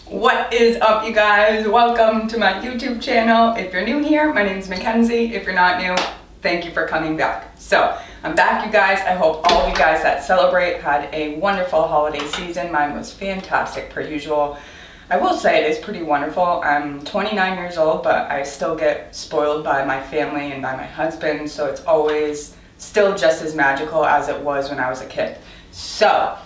What is up, you guys? Welcome to my YouTube channel. If you're new here, my name is Mackenzie. If you're not new, thank you for coming back. So I'm back, you guys. I hope all of you guys that celebrate had a wonderful holiday season. Mine was fantastic per usual. I will say it is pretty wonderful. I'm 29 years old, but I still get spoiled by my family and by my husband, so it's always still just as magical as it was when I was a kid. So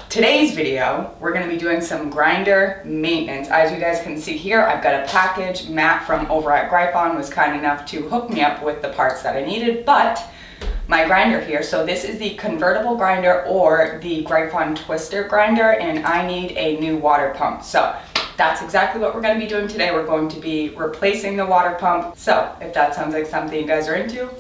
today's video, we're going to be doing some grinder maintenance. As you guys can see here, I've got a package. Matt from over at Gryphon was kind enough to hook me up with the parts that I needed, but my grinder here, so this is the convertible grinder or the Gryphon twister grinder, and I need a new water pump. So that's exactly what we're going to be doing today. We're going to be replacing the water pump. So if that sounds like something you guys are into,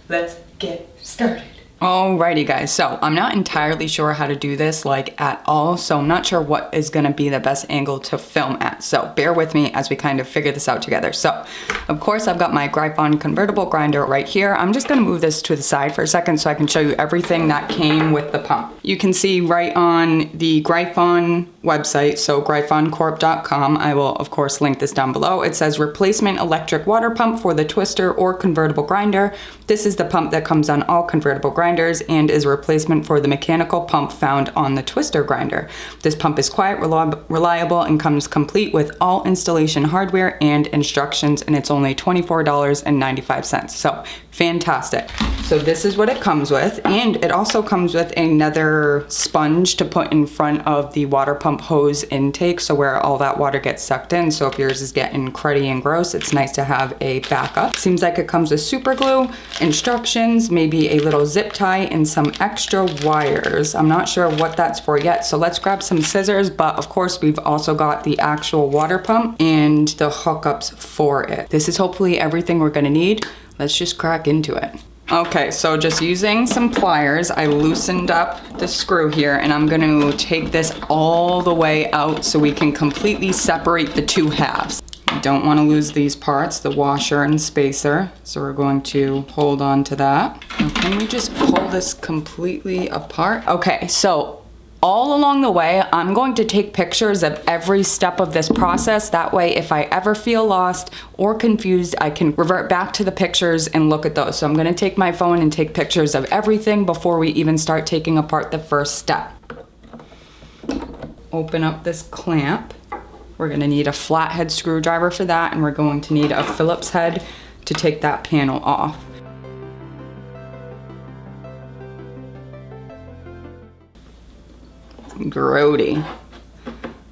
let's get started. Alrighty guys, so I'm not entirely sure how to do this like at all, so I'm not sure what is gonna be the best angle to film at, so bear with me as we kind of figure this out together. So of course I've got my Gryphon convertible grinder right here. I'm just gonna move this to the side for a second so I can show you everything that came with the pump. You can see right on the Gryphon website, so gryphoncorp.com, I will of course link this down below. It says replacement electric water pump for the twister or convertible grinder. This is the pump that comes on all convertible grinders and is a replacement for the mechanical pump found on the twister grinder. This pump is quiet, reliable, and comes complete with all installation hardware and instructions, and it's only $24.95. So fantastic. So this is what it comes with, and it also comes with another sponge to put in front of the water pump hose intake, so where all that water gets sucked in. So if yours is getting cruddy and gross, it's nice to have a backup. Seems like it comes with super glue, instructions, maybe a little zip tie, and some extra wires. I'm not sure what that's for yet, so let's grab some scissors, but of course we've also got the actual water pump and the hookups for it. This is hopefully everything we're gonna need. Let's just crack into it. Okay, so just using some pliers, I loosened up the screw here, and I'm gonna take this all the way out so we can completely separate the two halves. I don't want to lose these parts, the washer and spacer, so we're going to hold on to that. Now, can we just pull this completely apart? Okay, so all along the way, I'm going to take pictures of every step of this process. That way, if I ever feel lost or confused, I can revert back to the pictures and look at those. So I'm gonna take my phone and take pictures of everything before we even start taking apart the first step. Open up this clamp. We're gonna need a flathead screwdriver for that, and we're going to need a Phillips head to take that panel off. Grody.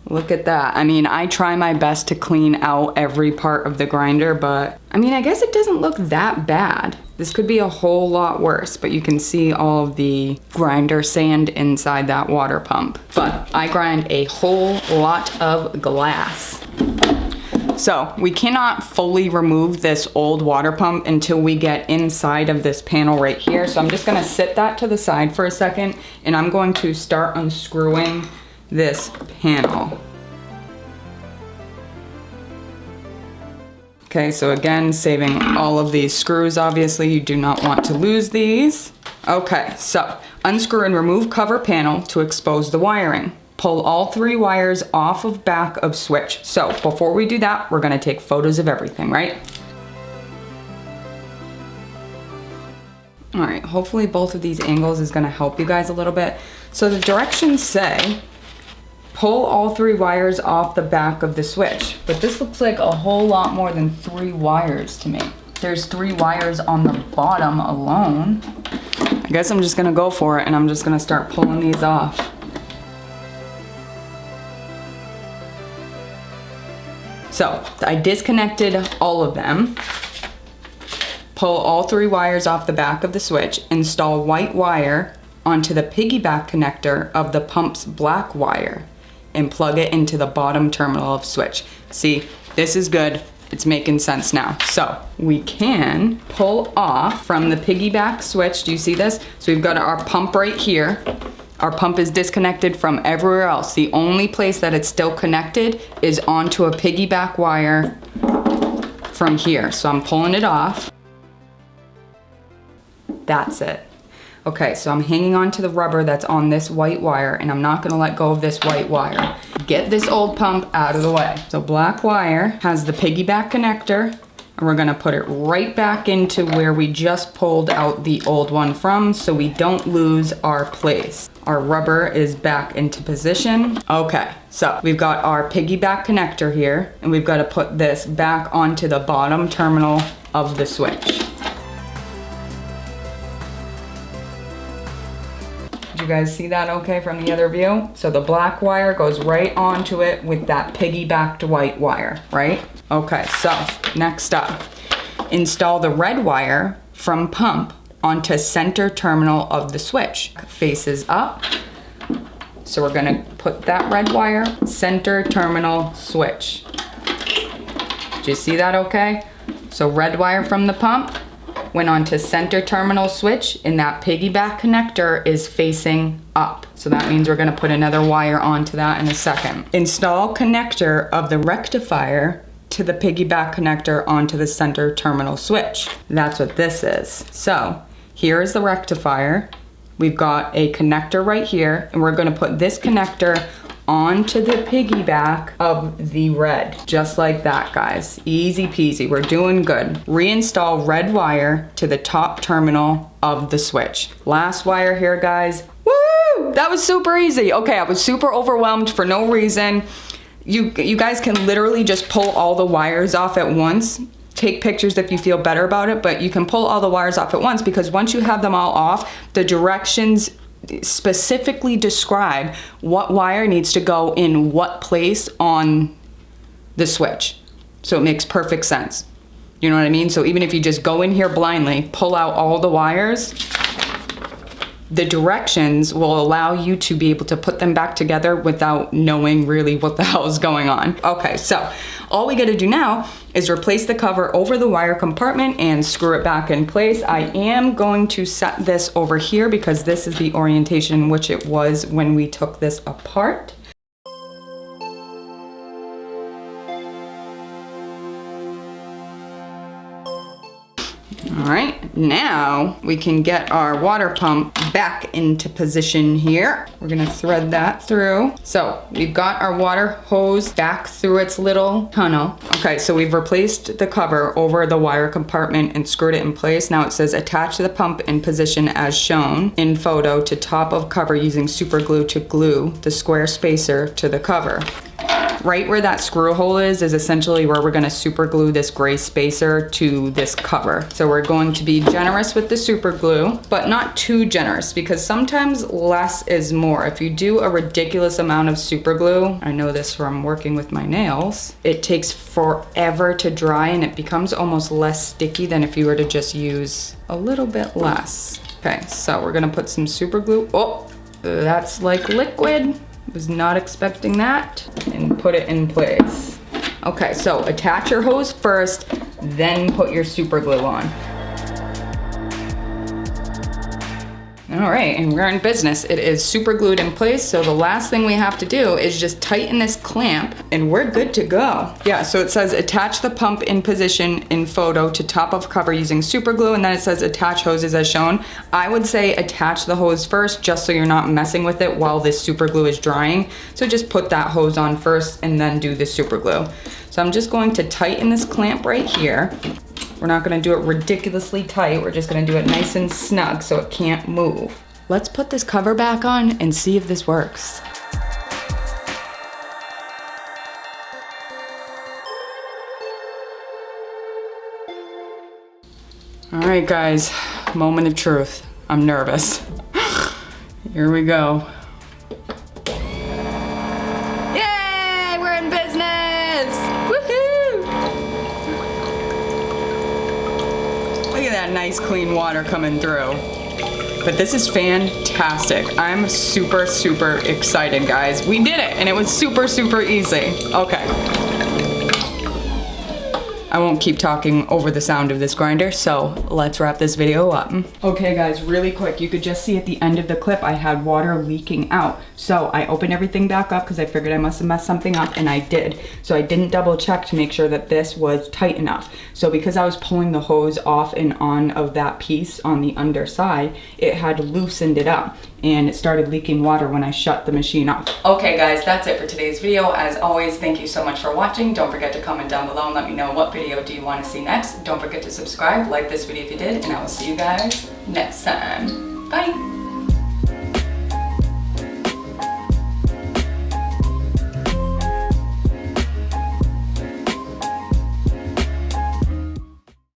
Look at that. I mean, I try my best to clean out every part of the grinder, but I mean, I guess it doesn't look that bad. This could be a whole lot worse, but you can see all of the grinder sand inside that water pump. But I grind a whole lot of glass. So we cannot fully remove this old water pump until we get inside of this panel right here. So I'm just gonna sit that to the side for a second, and I'm going to start unscrewing this panel. Okay, so again, saving all of these screws, obviously you do not want to lose these. Okay, so unscrew and remove cover panel to expose the wiring. Pull all three wires off of back of switch. So before we do that, we're gonna take photos of everything, right? All right, hopefully both of these angles is gonna help you guys a little bit. So the directions say, pull all three wires off the back of the switch, but this looks like a whole lot more than three wires to me. There's three wires on the bottom alone. I guess I'm just gonna go for it, and I'm just gonna start pulling these off. So I disconnected all of them. Pull all three wires off the back of the switch, install white wire onto the piggyback connector of the pump's black wire, and plug it into the bottom terminal of switch. See, this is good. It's making sense now. So we can pull off from the piggyback switch. Do you see this? So we've got our pump right here. Our pump is disconnected from everywhere else. The only place that it's still connected is onto a piggyback wire from here. So I'm pulling it off. That's it. Okay, so I'm hanging on to the rubber that's on this white wire, and I'm not gonna let go of this white wire. get this old pump out of the way. So black wire has the piggyback connector, and we're gonna put it right back into where we just pulled out the old one from so we don't lose our place. Our rubber is back into position. Okay, so we've got our piggyback connector here, and we've got to put this back onto the bottom terminal of the switch. Did you guys see that okay from the other view? So the black wire goes right onto it with that piggybacked white wire, right? Okay, so next up, install the red wire from pump onto center terminal of the switch. Faces up. So we're gonna put that red wire, center terminal switch. Did you see that okay? So red wire from the pump went onto center terminal switch, and that piggyback connector is facing up. So that means we're gonna put another wire onto that in a second. Install connector of the rectifier to the piggyback connector onto the center terminal switch. That's what this is. So here is the rectifier. We've got a connector right here, and we're gonna put this connector onto the piggyback of the red. Just like that, guys. Easy peasy, we're doing good. Reinstall red wire to the top terminal of the switch. Last wire here, guys. Woo! That was super easy. Okay, I was super overwhelmed for no reason. You guys can literally just pull all the wires off at once. Take pictures if you feel better about it, but you can pull all the wires off at once, because once you have them all off, the directions specifically describe what wire needs to go in what place on the switch. So it makes perfect sense. You know what I mean? So even if you just go in here blindly, pull out all the wires, the directions will allow you to be able to put them back together without knowing really what the hell is going on. Okay, so all we gotta do now is replace the cover over the wire compartment and screw it back in place. I am going to set this over here because this is the orientation in which it was when we took this apart. All right, now we can get our water pump back into position here. We're gonna thread that through. So we've got our water hose back through its little tunnel. Okay, so we've replaced the cover over the wire compartment and screwed it in place. Now it says attach the pump in position as shown in photo to top of cover using super glue to glue the square spacer to the cover. Right where that screw hole is essentially where we're gonna super glue this gray spacer to this cover. So we're going to be generous with the super glue, but not too generous, because sometimes less is more. If you do a ridiculous amount of super glue, I know this from working with my nails, it takes forever to dry and it becomes almost less sticky than if you were to just use a little bit less. Okay, so we're gonna put some super glue. Oh, that's like liquid. Was not expecting that, and put it in place. Okay, so attach your hose first, then put your super glue on. All right, and we're in business. It is super glued in place, so the last thing we have to do is just tighten this clamp, and we're good to go. Yeah, so it says attach the pump in position in photo to top of cover using super glue, and then it says attach hoses as shown. I would say attach the hose first, just so you're not messing with it while this super glue is drying. So just put that hose on first and then do the super glue. So I'm just going to tighten this clamp right here. We're not gonna do it ridiculously tight. We're just gonna do it nice and snug so it can't move. Let's put this cover back on and see if this works. All right, guys, moment of truth. I'm nervous. Here we go. Yay, we're in business! Woohoo! Look at that nice clean water coming through. But this is fantastic. I'm super, super excited, guys. We did it, and it was super, super easy. Okay. I won't keep talking over the sound of this grinder, so let's wrap this video up. Okay guys, really quick, you could just see at the end of the clip I had water leaking out. So I opened everything back up because I figured I must have messed something up, and I did. So I didn't double check to make sure that this was tight enough. So because I was pulling the hose off and on of that piece on the underside, it had loosened it up and it started leaking water when I shut the machine off. Okay guys, that's it for today's video. As always, thank you so much for watching. Don't forget to comment down below and let me know what video do you want to see next. Don't forget to subscribe, like this video if you did, and I will see you guys next time. Bye!